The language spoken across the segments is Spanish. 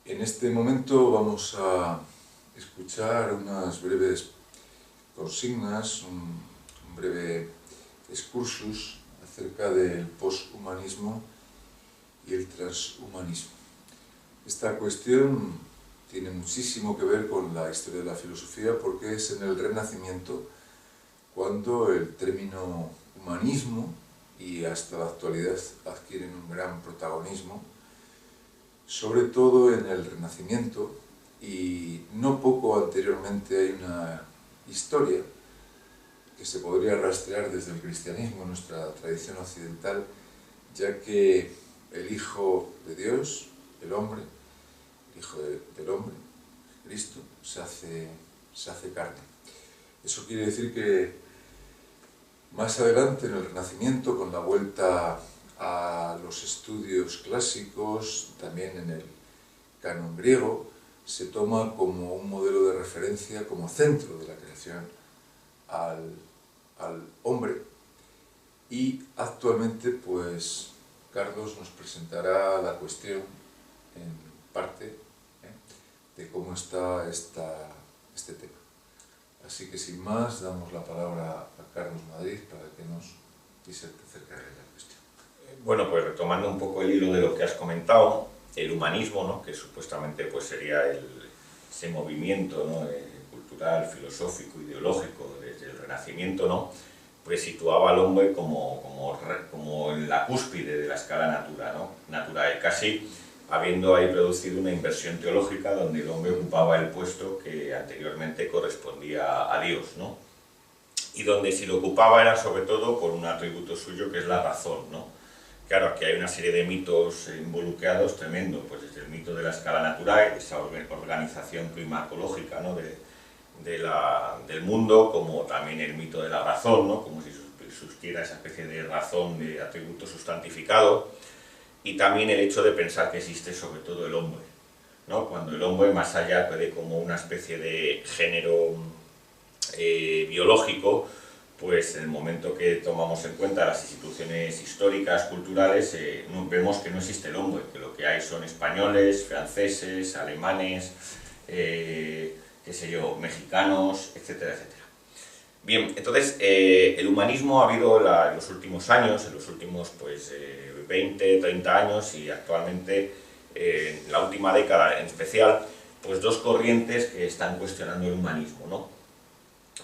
En este momento vamos a escuchar unas breves consignas, un breve excursus acerca del poshumanismo y el transhumanismo. Esta cuestión tiene muchísimo que ver con la historia de la filosofía porque es en el Renacimiento cuando el término humanismo y hasta la actualidad adquieren un gran protagonismo, sobre todo en el Renacimiento, y no poco anteriormente hay una historia que se podría rastrear desde el cristianismo, nuestra tradición occidental, ya que el Hijo de Dios, el hombre, el Hijo del hombre, Cristo, se hace carne. Eso quiere decir que más adelante, en el Renacimiento, con la vuelta a los estudios clásicos, también en el canon griego, se toma como un modelo de referencia, como centro de la creación, al hombre. Y actualmente, pues, Carlos nos presentará la cuestión, en parte, de cómo está este tema. Así que sin más, damos la palabra a Carlos Madrid para que nos diserte acerca de la cuestión. Bueno, pues retomando un poco el hilo de lo que has comentado, el humanismo, ¿no?, que supuestamente pues sería ese movimiento, ¿no?, cultural, filosófico, ideológico desde el Renacimiento, ¿no?, pues situaba al hombre como en la cúspide de la escala natural, casi habiendo ahí producido una inversión teológica donde el hombre ocupaba el puesto que anteriormente correspondía a Dios, ¿no?, y donde si lo ocupaba era sobre todo por un atributo suyo que es la razón, ¿no? Claro, aquí hay una serie de mitos involucrados tremendo, pues desde el mito de la escala natural, esa organización climatológica, ¿no?, del mundo, como también el mito de la razón, ¿no?, como si existiera esa especie de razón de atributo sustantificado, y también el hecho de pensar que existe sobre todo el hombre, ¿no?, cuando el hombre más allá de como una especie de género biológico, pues en el momento que tomamos en cuenta las instituciones históricas, culturales, vemos que no existe el hombre, que lo que hay son españoles, franceses, alemanes, qué sé yo, mexicanos, etcétera, etcétera. Bien, entonces el humanismo ha habido en los últimos años, en los últimos pues 20, 30 años y actualmente en la última década en especial, pues dos corrientes que están cuestionando el humanismo, ¿no?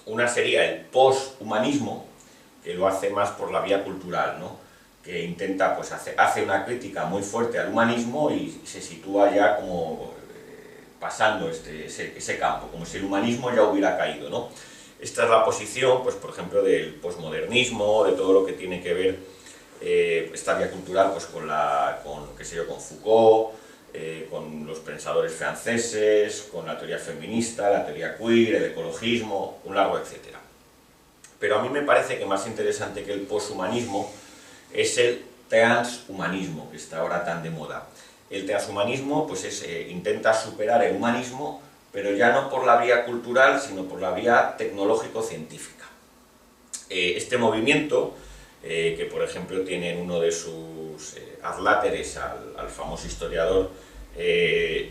Una sería el poshumanismo, que lo hace más por la vía cultural, ¿no?, que intenta, pues hace una crítica muy fuerte al humanismo y se sitúa ya como pasando ese campo, como si el humanismo ya hubiera caído, ¿no? Esta es la posición, pues por ejemplo, del posmodernismo, de todo lo que tiene que ver esta vía cultural, pues qué sé yo, con Foucault, con los pensadores franceses, con la teoría feminista, la teoría queer, el ecologismo, un largo etcétera. Pero a mí me parece que más interesante que el poshumanismo es el transhumanismo, que está ahora tan de moda. El transhumanismo pues intenta superar el humanismo, pero ya no por la vía cultural, sino por la vía tecnológico-científica. Este movimiento, que por ejemplo tiene en uno de sus adláteres al famoso historiador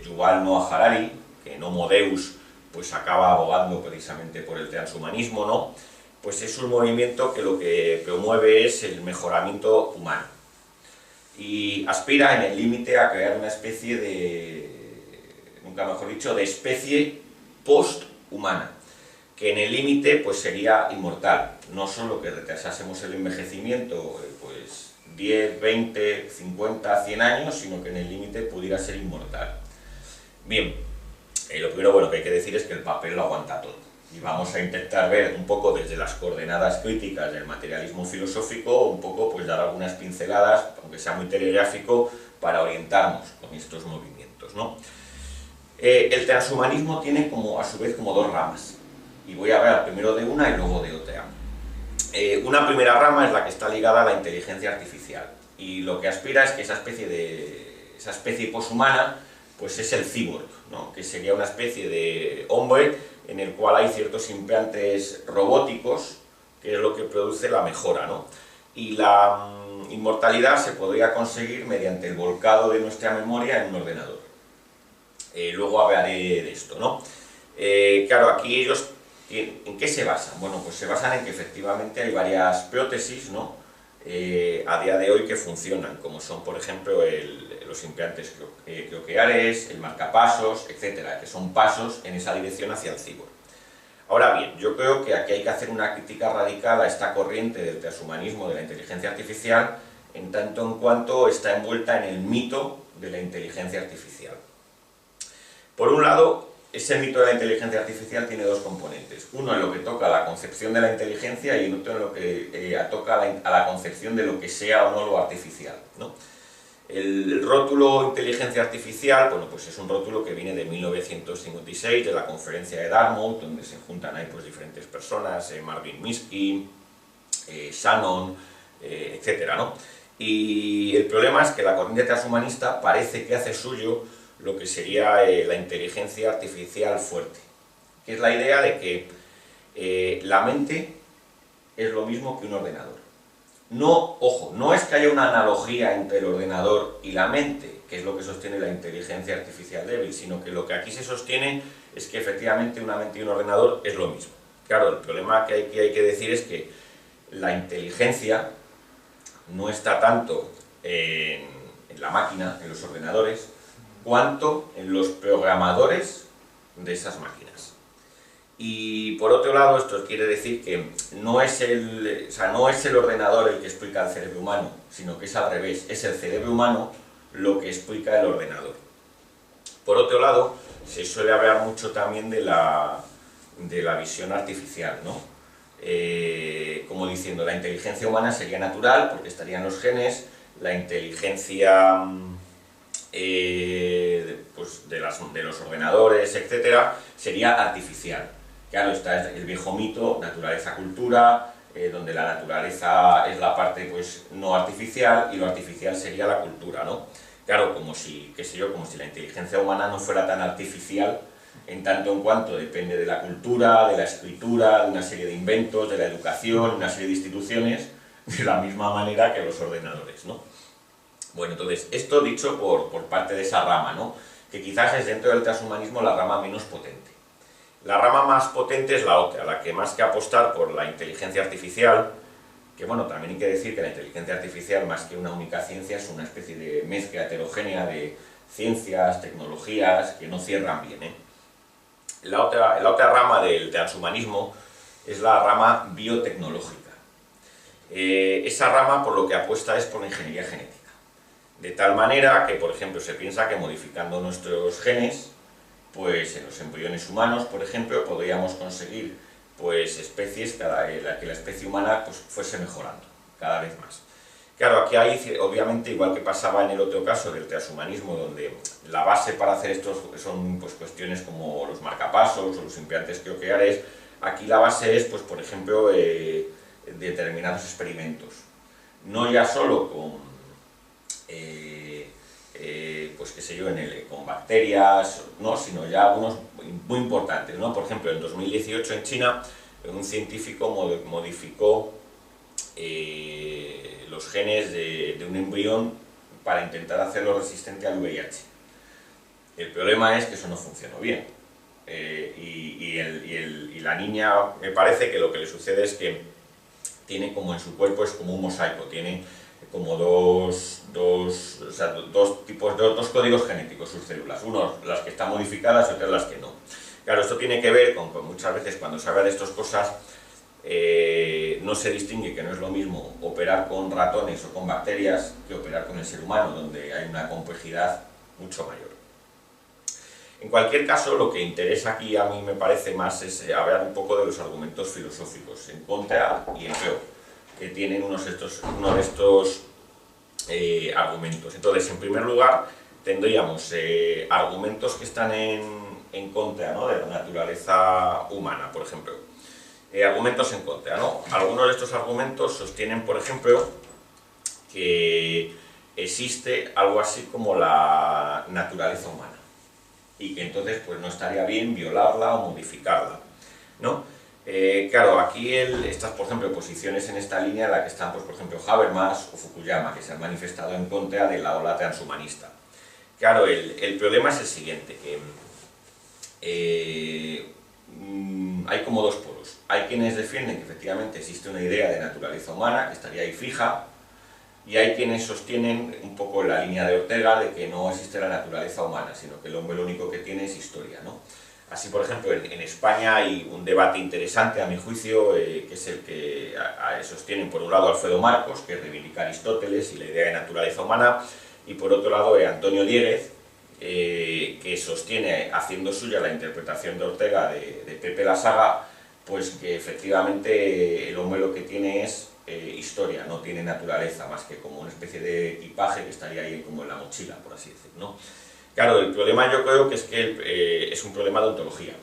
Yuval Noah Harari, que en Homo Deus pues acaba abogando precisamente por el transhumanismo, ¿no?, pues es un movimiento que lo que promueve es el mejoramiento humano y aspira en el límite a crear una especie nunca mejor dicho, de especie posthumana, que en el límite pues sería inmortal, no solo que retrasásemos el envejecimiento pues 10, 20, 50, 100 años, sino que en el límite pudiera ser inmortal. Bien, lo primero bueno que hay que decir es que el papel lo aguanta todo, y vamos a intentar ver un poco desde las coordenadas críticas del materialismo filosófico, un poco pues dar algunas pinceladas, aunque sea muy telegráfico, para orientarnos con estos movimientos, ¿no? El transhumanismo tiene a su vez como dos ramas, y voy a hablar primero de una y luego de otra. Una primera rama es la que está ligada a la inteligencia artificial, y lo que aspira es que esa especie poshumana pues es el cyborg, ¿no?, que sería una especie de hombre en el cual hay ciertos implantes robóticos, que es lo que produce la mejora, ¿no? Y la inmortalidad se podría conseguir mediante el volcado de nuestra memoria en un ordenador. Luego hablaré de esto, ¿no? Claro, aquí ellos, ¿en qué se basan? Bueno, pues se basan en que efectivamente hay varias prótesis, ¿no? A día de hoy que funcionan, como son, por ejemplo, los implantes cocleares, el marcapasos, etcétera, que son pasos en esa dirección hacia el cyborg. Ahora bien, yo creo que aquí hay que hacer una crítica radical a esta corriente del transhumanismo de la inteligencia artificial, en tanto en cuanto está envuelta en el mito de la inteligencia artificial. Por un lado, ese mito de la inteligencia artificial tiene dos componentes. Uno en lo que toca a la concepción de la inteligencia y otro en lo que toca a la concepción de lo que sea o no lo artificial, ¿no? El rótulo inteligencia artificial, bueno, pues es un rótulo que viene de 1956, de la conferencia de Dartmouth, donde se juntan ahí pues diferentes personas, Marvin Minsky, Shannon, etcétera, ¿no? Y el problema es que la corriente transhumanista parece que hace suyo lo que sería la inteligencia artificial fuerte, que es la idea de que la mente es lo mismo que un ordenador. No, ojo, no es que haya una analogía entre el ordenador y la mente, que es lo que sostiene la inteligencia artificial débil, sino que lo que aquí se sostiene es que efectivamente una mente y un ordenador es lo mismo. Claro, el problema que hay que decir es que la inteligencia no está tanto en la máquina, en los ordenadores, cuanto en los programadores de esas máquinas. Y por otro lado, esto quiere decir que no es el ordenador el que explica el cerebro humano, sino que es al revés, es el cerebro humano lo que explica el ordenador. Por otro lado, se suele hablar mucho también de la visión artificial, ¿no? Como diciendo, la inteligencia humana sería natural porque estarían los genes, la inteligencia pues de los ordenadores, etcétera, sería artificial. Claro, está el viejo mito, naturaleza-cultura, donde la naturaleza es la parte pues, no artificial y lo artificial sería la cultura, ¿no? Claro, como si la inteligencia humana no fuera tan artificial, en tanto en cuanto depende de la cultura, de la escritura, de una serie de inventos, de la educación, una serie de instituciones, de la misma manera que los ordenadores, ¿no? Bueno, entonces, esto dicho por parte de esa rama, ¿no? Que quizás es dentro del transhumanismo la rama menos potente. La rama más potente es la otra, la que más que apostar por la inteligencia artificial, que bueno, también hay que decir que la inteligencia artificial, más que una única ciencia, es una especie de mezcla heterogénea de ciencias, tecnologías, que no cierran bien, ¿eh? La otra rama del transhumanismo es la rama biotecnológica. Esa rama por lo que apuesta es por la ingeniería genética. De tal manera que, por ejemplo, se piensa que modificando nuestros genes, pues en los embriones humanos, por ejemplo, podríamos conseguir pues, especies que la especie humana pues, fuese mejorando cada vez más. Claro, aquí hay, obviamente, igual que pasaba en el otro caso del transhumanismo, donde la base para hacer esto son pues, cuestiones como los marcapasos o los implantes cocleares, aquí la base es, pues, por ejemplo, determinados experimentos. No ya solo con pues qué sé yo, con bacterias, ¿no? Sino ya algunos muy importantes, ¿no? Por ejemplo, en 2018 en China, un científico modificó los genes de un embrión para intentar hacerlo resistente al VIH. El problema es que eso no funcionó bien. Y la niña, me parece que lo que le sucede es que tiene como en su cuerpo, es como un mosaico, tiene como dos códigos genéticos sus células, unos las que están modificadas y otras las que no. Claro, esto tiene que ver con muchas veces cuando se habla de estas cosas no se distingue que no es lo mismo operar con ratones o con bacterias que operar con el ser humano, donde hay una complejidad mucho mayor. En cualquier caso, lo que interesa aquí a mí me parece más es hablar un poco de los argumentos filosóficos en contra y en pro, que tienen uno de estos argumentos. Entonces, en primer lugar, tendríamos argumentos que están en contra, ¿no? De la naturaleza humana, por ejemplo. Argumentos en contra, ¿no? Algunos de estos argumentos sostienen, por ejemplo, que existe algo así como la naturaleza humana y que entonces pues, no estaría bien violarla o modificarla, ¿no? Claro, aquí estas, por ejemplo, posiciones en esta línea en la que están, pues, por ejemplo, Habermas o Fukuyama, que se han manifestado en contra de la ola transhumanista. Claro, el problema es el siguiente, que hay como dos polos. Hay quienes defienden que efectivamente existe una idea de naturaleza humana que estaría ahí fija, y hay quienes sostienen un poco la línea de Ortega de que no existe la naturaleza humana, sino que el hombre lo único que tiene es historia, ¿no? Así, por ejemplo, en España hay un debate interesante, a mi juicio, que es el que sostienen por un lado Alfredo Marcos, que reivindica a Aristóteles y la idea de naturaleza humana, y por otro lado Antonio Dieguez, que sostiene, haciendo suya la interpretación de Ortega de Pepe la Saga, pues que efectivamente el hombre lo que tiene es historia, no tiene naturaleza, más que como una especie de equipaje que estaría ahí como en la mochila, por así decirlo, ¿no? Claro, el problema yo creo que es es un problema de ontología,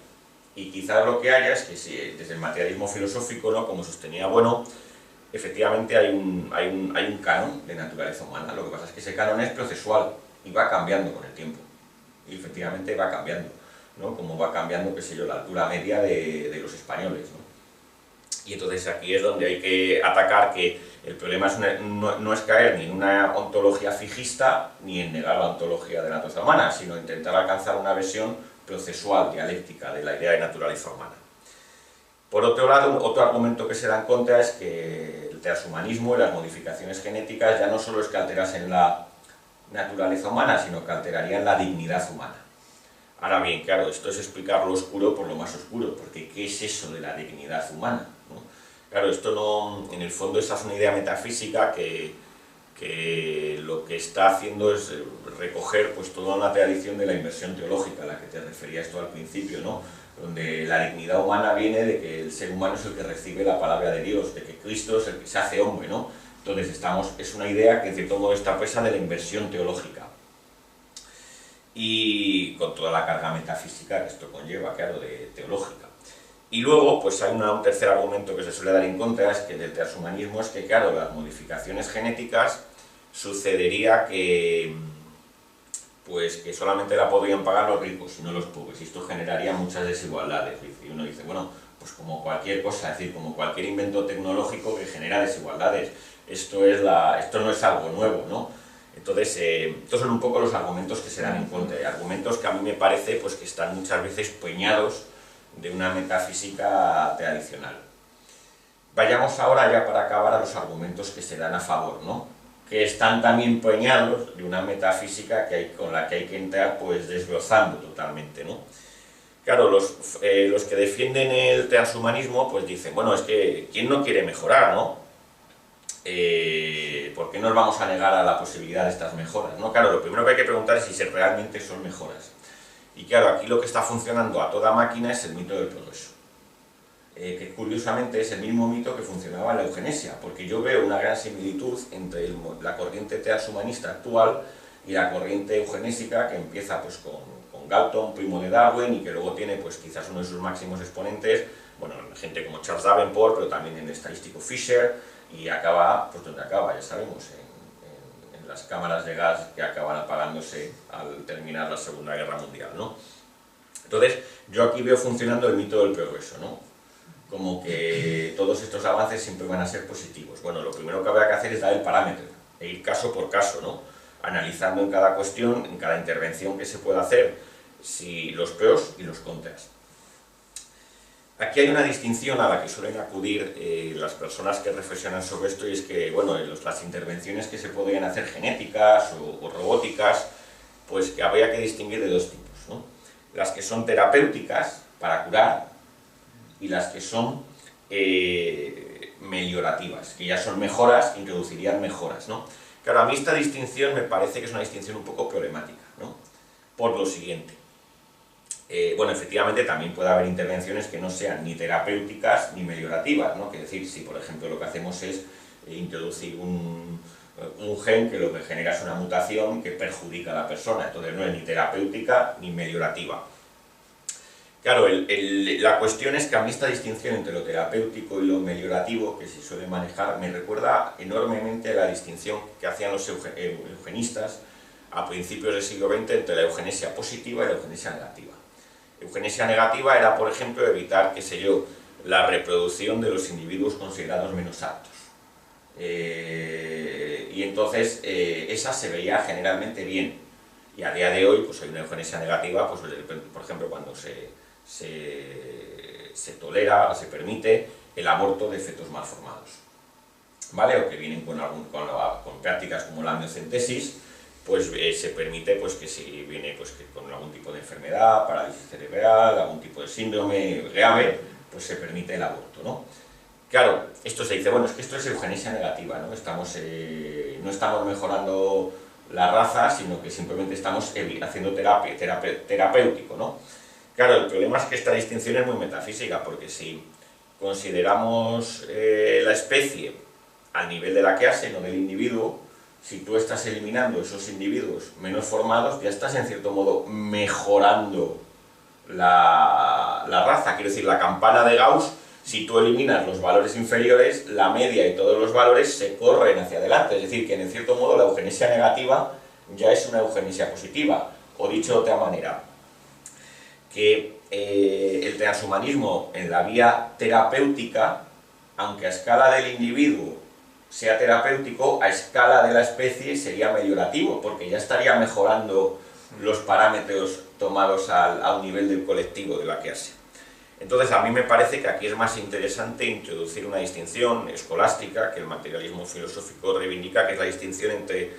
y quizás lo que haya es que si, desde el materialismo filosófico, ¿no?, como sostenía Bueno, efectivamente hay un canon de naturaleza humana. Lo que pasa es que ese canon es procesual y va cambiando con el tiempo, y efectivamente va cambiando, ¿no?, como va cambiando, qué sé yo, la altura media de los españoles, ¿no? Y entonces aquí es donde hay que atacar que el problema no es caer ni en una ontología fijista ni en negar la ontología de la naturaleza humana, sino intentar alcanzar una versión procesual, dialéctica de la idea de naturaleza humana. Por otro lado, otro argumento que se da en contra es que el transhumanismo y las modificaciones genéticas ya no solo es que alterasen la naturaleza humana, sino que alterarían la dignidad humana. Ahora bien, claro, esto es explicar lo oscuro por lo más oscuro, porque ¿qué es eso de la dignidad humana?, ¿no? Claro, esto no, en el fondo esa es una idea metafísica que lo que está haciendo es recoger pues toda una tradición de la inversión teológica a la que te referías tú al principio, ¿no?, donde la dignidad humana viene de que el ser humano es el que recibe la palabra de Dios, de que Cristo es el que se hace hombre, ¿no? Entonces es una idea que de cierto modo está presa de la inversión teológica, y con toda la carga metafísica que esto conlleva, claro, de teológica. Y luego, pues hay un tercer argumento que se suele dar en contra, es que del transhumanismo, es que, claro, las modificaciones genéticas sucedería que solamente la podrían pagar los ricos y no los pobres, y esto generaría muchas desigualdades. Y uno dice, bueno, pues como cualquier cosa, es decir, como cualquier invento tecnológico que genera desigualdades, esto no es algo nuevo, ¿no? Entonces, estos son un poco los argumentos que se dan en contra, argumentos que a mí me parece pues, que están muchas veces peñados de una metafísica tradicional. Vayamos ahora, ya para acabar, a los argumentos que se dan a favor, ¿no?, que están también peñados de una metafísica con la que hay que entrar pues desglosando totalmente, ¿no? Claro, los que defienden el transhumanismo pues dicen, bueno, es que ¿quién no quiere mejorar, no? ¿Por qué nos vamos a negar a la posibilidad de estas mejoras, no? Claro, lo primero que hay que preguntar es si realmente son mejoras. Y claro, aquí lo que está funcionando a toda máquina es el mito del progreso, que curiosamente es el mismo mito que funcionaba en la eugenesia, porque yo veo una gran similitud entre la corriente transhumanista actual y la corriente eugenésica que empieza pues, con Galton, primo de Darwin, y que luego tiene pues, quizás uno de sus máximos exponentes, bueno, gente como Charles Davenport, pero también en el estadístico Fisher, y acaba, pues donde acaba, ya sabemos, en las cámaras de gas que acaban apagándose al terminar la Segunda Guerra Mundial, ¿no? Entonces, yo aquí veo funcionando el mito del progreso, ¿no?, como que todos estos avances siempre van a ser positivos. Bueno, lo primero que habrá que hacer es dar el parámetro, e ir caso por caso, ¿no?, analizando en cada cuestión, en cada intervención que se pueda hacer, si los pros y los contras. Aquí hay una distinción a la que suelen acudir las personas que reflexionan sobre esto, y es que, bueno, las intervenciones que se podrían hacer genéticas o robóticas, pues que habría que distinguir de dos tipos, ¿no?, las que son terapéuticas para curar, y las que son meliorativas, que ya son mejoras, que introducirían mejoras, ¿no? Claro, a mí esta distinción me parece que es una distinción un poco problemática, ¿no?, por lo siguiente. Bueno, efectivamente también puede haber intervenciones que no sean ni terapéuticas ni meliorativas, ¿no?, que decir, si por ejemplo lo que hacemos es introducir un gen que lo que genera es una mutación que perjudica a la persona, entonces no es ni terapéutica ni meliorativa. Claro, la cuestión es que a mí esta distinción entre lo terapéutico y lo meliorativo que se suele manejar me recuerda enormemente a la distinción que hacían los eugenistas a principios del siglo XX entre la eugenesia positiva y la eugenesia negativa. Eugenesia negativa era, por ejemplo, evitar, qué sé yo, la reproducción de los individuos considerados menos aptos. Y entonces esa se veía generalmente bien. Y a día de hoy pues hay una eugenesia negativa, pues, por ejemplo, cuando se tolera o se permite el aborto de fetos malformados, ¿vale? O que vienen con prácticas como la amniocentesis, pues se permite pues, que si viene pues, que con algún tipo de enfermedad, parálisis cerebral, algún tipo de síndrome grave, pues se permite el aborto, ¿no? Claro, esto se dice, bueno, es que esto es eugenesia negativa, ¿no? No estamos mejorando la raza, sino que simplemente estamos haciendo terapéutico, ¿no? Claro, el problema es que esta distinción es muy metafísica, porque si consideramos la especie al nivel de la clase, no del individuo, si tú estás eliminando esos individuos menos formados, ya estás en cierto modo mejorando la raza. Quiero decir, la campana de Gauss, si tú eliminas los valores inferiores, la media y todos los valores se corren hacia adelante. Es decir, que en cierto modo la eugenesia negativa ya es una eugenesia positiva. O dicho de otra manera, que el transhumanismo en la vía terapéutica, aunque a escala del individuo sea terapéutico, a escala de la especie sería mejorativo, porque ya estaría mejorando los parámetros tomados a un nivel del colectivo, de la clase. Entonces a mí me parece que aquí es más interesante introducir una distinción escolástica que el materialismo filosófico reivindica, que es la distinción entre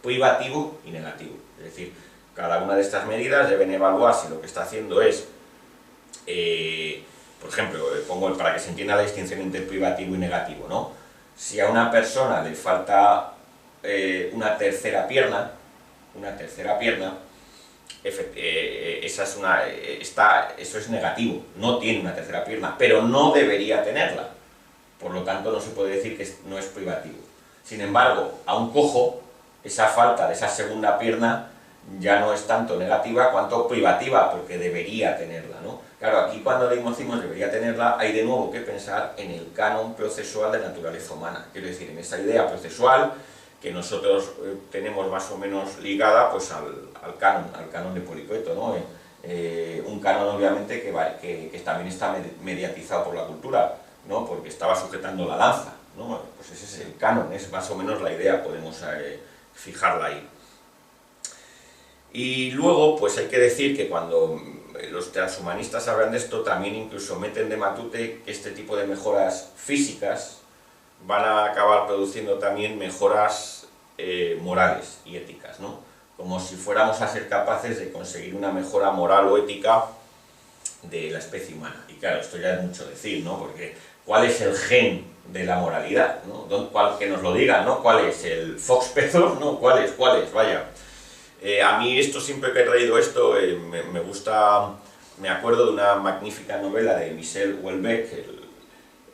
privativo y negativo. Es decir, cada una de estas medidas deben evaluar si lo que está haciendo es, por ejemplo, pongo para que se entienda la distinción entre privativo y negativo, ¿no? Si a una persona le falta una tercera pierna, eso es negativo, no tiene una tercera pierna, pero no debería tenerla. Por lo tanto, no se puede decir que no es privativo. Sin embargo, a un cojo, esa falta de esa segunda pierna ya no es tanto negativa cuanto privativa, porque debería tenerla, ¿no? Claro, aquí cuando decimos debería tenerla, hay de nuevo que pensar en el canon procesual de naturaleza humana. Quiero decir, en esa idea procesual que nosotros tenemos más o menos ligada pues, al canon de Poliqueto, ¿no? Un canon obviamente que también está mediatizado por la cultura, ¿no? Porque estaba sujetando la lanza, ¿no? Pues ese es el canon, es más o menos la idea, podemos fijarla ahí. Y luego, pues hay que decir que cuando los transhumanistas hablan de esto, también incluso meten de matute que este tipo de mejoras físicas van a acabar produciendo también mejoras morales y éticas, ¿no? Como si fuéramos a ser capaces de conseguir una mejora moral o ética de la especie humana. Y claro, esto ya es mucho decir, ¿no? Porque ¿cuál es el gen de la moralidad? ¿No? Que nos lo digan, ¿no? ¿Cuál es? ¿El Fox Pezos? ¿No? ¿Cuál es? Vaya. A mí esto, siempre que he traído esto, me gusta, me acuerdo de una magnífica novela de Michel Houellebecq,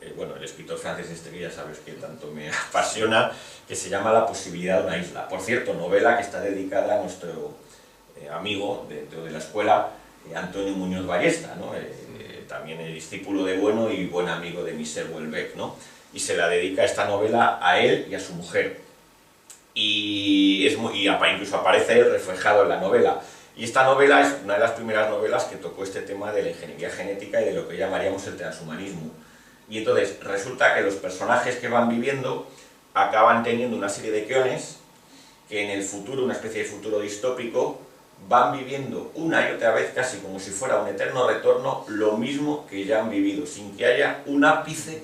el escritor francés que ya sabes que tanto me apasiona, que se llama La posibilidad de una isla. Por cierto, novela que está dedicada a nuestro amigo dentro de la escuela, Antonio Muñoz Ballesta, ¿no? También el discípulo de Bueno y buen amigo de Michel Houellebecq, ¿no? Y se la dedica esta novela a él y a su mujer. Y incluso aparece él reflejado en la novela. Y esta novela es una de las primeras novelas que tocó este tema de la ingeniería genética y de lo que llamaríamos el transhumanismo. Y entonces resulta que los personajes que van viviendo acaban teniendo una serie de quiones que en el futuro, una especie de futuro distópico, van viviendo una y otra vez, casi como si fuera un eterno retorno, lo mismo que ya han vivido, sin que haya un ápice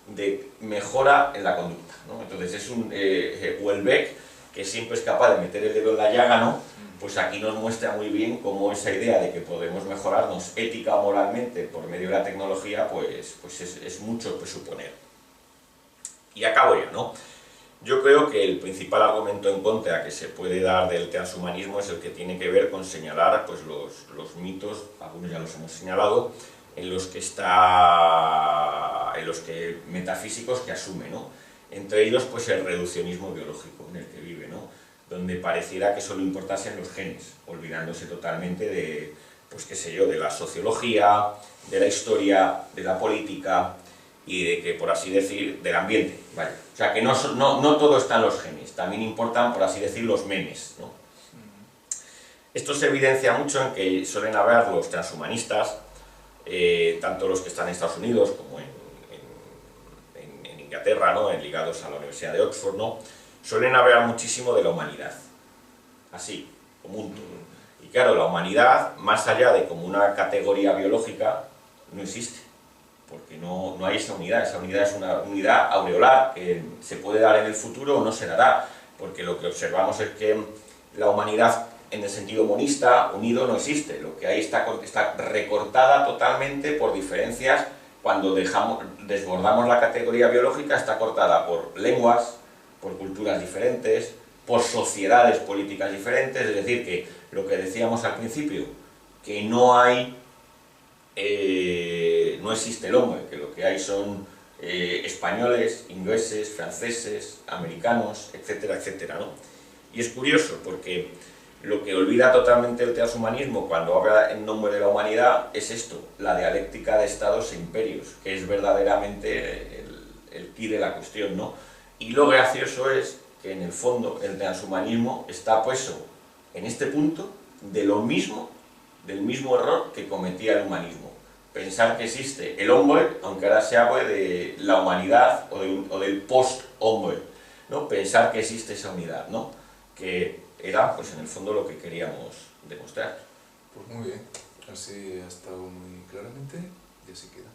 de mejora en la conducta, ¿no? Entonces es un Houellebecq que siempre es capaz de meter el dedo en la llaga, ¿no? Pues aquí nos muestra muy bien cómo esa idea de que podemos mejorarnos ética o moralmente por medio de la tecnología, pues es mucho presuponer. Y acabo ya, ¿no? Yo creo que el principal argumento en contra que se puede dar del transhumanismo es el que tiene que ver con señalar pues, los mitos, algunos ya los hemos señalado, en los que metafísicos que asume, ¿no? Entre ellos pues el reduccionismo biológico en el que vive, ¿no? Donde pareciera que solo importasen los genes, olvidándose totalmente de, pues qué sé yo, de la sociología, de la historia, de la política y de que, por así decir, del ambiente, ¿vale? O sea que no todo está en los genes, también importan, por así decir, los menes, ¿no? Esto se evidencia mucho en que suelen haber los transhumanistas, tanto los que están en Estados Unidos como en Inglaterra, ¿no? Ligados a la Universidad de Oxford, ¿no? Suelen hablar muchísimo de la humanidad, así, común todo. Y claro, la humanidad, más allá de como una categoría biológica, no existe, porque no hay esa unidad es una unidad aureolar que se puede dar en el futuro o no se dará, porque lo que observamos es que la humanidad en el sentido monista, unido, no existe, lo que hay está recortada totalmente por diferencias. Cuando desbordamos la categoría biológica, está cortada por lenguas, por culturas diferentes, por sociedades políticas diferentes, es decir, que lo que decíamos al principio, que no existe el hombre, que lo que hay son españoles, ingleses, franceses, americanos, etcétera, etcétera, ¿no? Y es curioso porque lo que olvida totalmente el transhumanismo cuando habla en nombre de la humanidad es esto, la dialéctica de estados e imperios, que es verdaderamente el quid de la cuestión, ¿no? Y lo gracioso es que en el fondo el transhumanismo está puesto en este punto del mismo error que cometía el humanismo. Pensar que existe el hombre, aunque ahora se hable de la humanidad o del post-hombre, ¿no? Pensar que existe esa unidad, ¿no? Que era, pues en el fondo, lo que queríamos demostrar. Pues muy bien, así ha estado muy claramente y así queda.